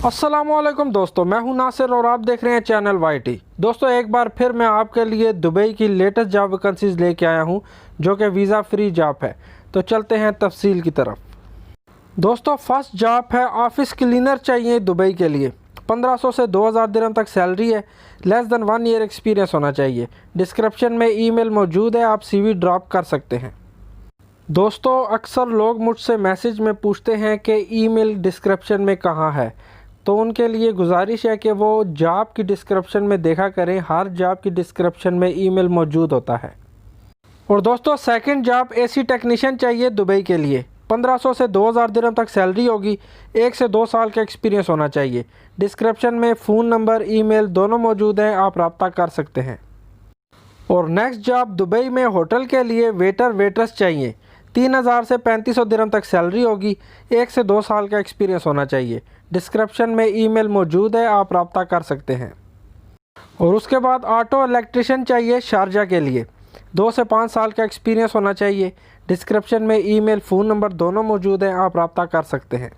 अस्सलामुअलैकुम दोस्तों, मैं हूं नासिर और आप देख रहे हैं चैनल वाईटी। दोस्तों, एक बार फिर मैं आपके लिए दुबई की लेटेस्ट जॉब वैकेंसीज लेके आया हूं जो कि वीज़ा फ्री जॉब है। तो चलते हैं तफसील की तरफ। दोस्तों, फर्स्ट जॉब है ऑफिस क्लीनर चाहिए दुबई के लिए। 1500 से 2000 दिरहम तक सैलरी है। लेस देन 1 ईयर एक्सपीरियंस होना चाहिए। डिस्क्रिप्शन में ईमेल मौजूद है, आप CV ड्रॉप कर सकते हैं। दोस्तों, अक्सर लोग मुझसे मैसेज में पूछते हैं कि ईमेल डिस्क्रिप्शन में कहाँ है, तो उनके लिए गुजारिश है कि वो जॉब की डिस्क्रिप्शन में देखा करें। हर जॉब की डिस्क्रिप्शन में ईमेल मौजूद होता है। और दोस्तों, सेकंड जॉब AC टेक्नीशियन चाहिए दुबई के लिए। 1500 से 2000 दिरहम तक सैलरी होगी। 1 से 2 साल का एक्सपीरियंस होना चाहिए। डिस्क्रिप्शन में फ़ोन नंबर, ईमेल दोनों मौजूद हैं, आप रब्ता कर सकते हैं। और नेक्स्ट जॉब दुबई में होटल के लिए वेटर वेट्रेस चाहिए। 3000 से 3500 दिरहम तक सैलरी होगी। 1 से 2 साल का एक्सपीरियंस होना चाहिए। डिस्क्रिप्शन में ईमेल मौजूद है, आप रब्ता कर सकते हैं। और उसके बाद ऑटो इलेक्ट्रिशियन चाहिए शारजा के लिए। 2 से 5 साल का एक्सपीरियंस होना चाहिए। डिस्क्रिप्शन में ईमेल, फ़ोन नंबर दोनों मौजूद हैं, आप रब्ता कर सकते हैं।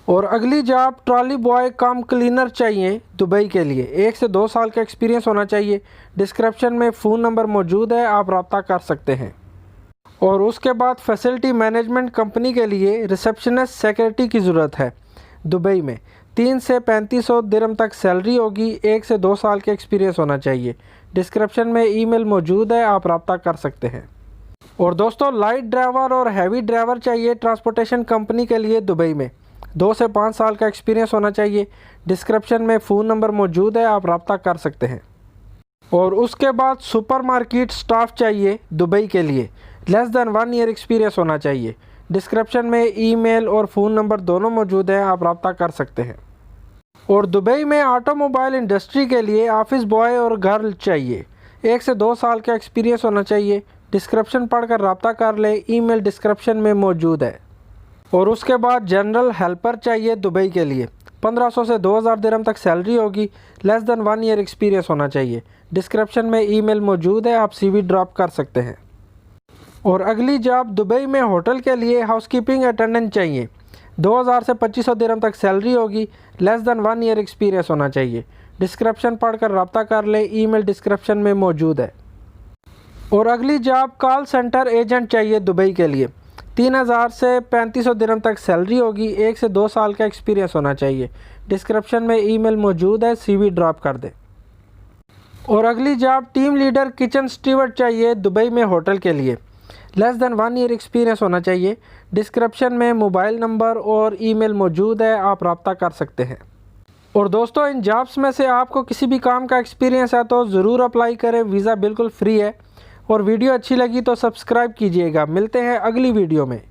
और अगली जॉब ट्रॉली बॉय कम क्लीनर चाहिए दुबई के लिए। 1 से 2 साल का एक्सपीरियंस होना चाहिए। डिस्क्रिप्शन में फ़ोन नंबर मौजूद है, आप रब्ता कर सकते हैं। और उसके बाद फैसिलिटी मैनेजमेंट कंपनी के लिए रिसेप्शनिस्ट सेक्रेटरी की ज़रूरत है दुबई में। 3 से 3500 दिरहम तक सैलरी होगी। 1 से 2 साल के एक्सपीरियंस होना चाहिए। डिस्क्रिप्शन में ईमेल मौजूद है, आप रब्ता कर सकते हैं। और दोस्तों, लाइट ड्राइवर और हैवी ड्राइवर चाहिए ट्रांसपोर्टेशन कंपनी के लिए दुबई में। 2 से 5 साल का एक्सपीरियंस होना चाहिए। डिस्क्रिप्शन में फ़ोन नंबर मौजूद है, आप रब्ता कर सकते हैं। और उसके बाद सुपरमार्केट स्टाफ चाहिए दुबई के लिए। लेस देन 1 ईयर एक्सपीरियंस होना चाहिए। डिस्क्रिप्शन में ईमेल और फ़ोन नंबर दोनों मौजूद हैं, आप रब्ता कर सकते हैं। और दुबई में ऑटोमोबाइल इंडस्ट्री के लिए ऑफिस बॉय और गर्ल चाहिए। 1 से 2 साल का एक्सपीरियंस होना चाहिए। डिस्क्रिप्शन पढ़कर रब्ता कर ले, ईमेल डिस्क्रिप्शन में मौजूद है। और उसके बाद जनरल हेल्पर चाहिए दुबई के लिए। 1500 से 2000 दिरहम तक सैलरी होगी। लेस देन 1 ईयर एक्सपीरियंस होना चाहिए। डिस्क्रिप्शन में ईमेल मौजूद है, आप CV ड्रॉप कर सकते हैं। और अगली जॉब दुबई में होटल के लिए हाउसकीपिंग अटेंडेंट चाहिए। 2000 से 2500 दिरहम तक सैलरी होगी। लेस देन 1 ईयर एक्सपीरियंस होना चाहिए। डिस्क्रिप्शन पढ़कर रब्ता कर ले, ईमेल डिस्क्रिप्शन में मौजूद है। और अगली जॉब कॉल सेंटर एजेंट चाहिए दुबई के लिए। 3000 से 3500 दिरहम तक सैलरी होगी। 1 से 2 साल का एक्सपीरियंस होना चाहिए। डिस्क्रिप्शन में ईमेल मौजूद है, CV ड्रॉप कर दे। और अगली job team leader kitchen steward चाहिए दुबई में होटल के लिए। लेस देन 1 ईयर एक्सपीरियंस होना चाहिए। डिस्क्रिप्शन में मोबाइल नंबर और ईमेल मौजूद है, आप रब्ता कर सकते हैं। और दोस्तों, इन जॉब्स में से आपको किसी भी काम का एक्सपीरियंस है तो ज़रूर अप्लाई करें, वीज़ा बिल्कुल फ्री है। और वीडियो अच्छी लगी तो सब्सक्राइब कीजिएगा। मिलते हैं अगली वीडियो में।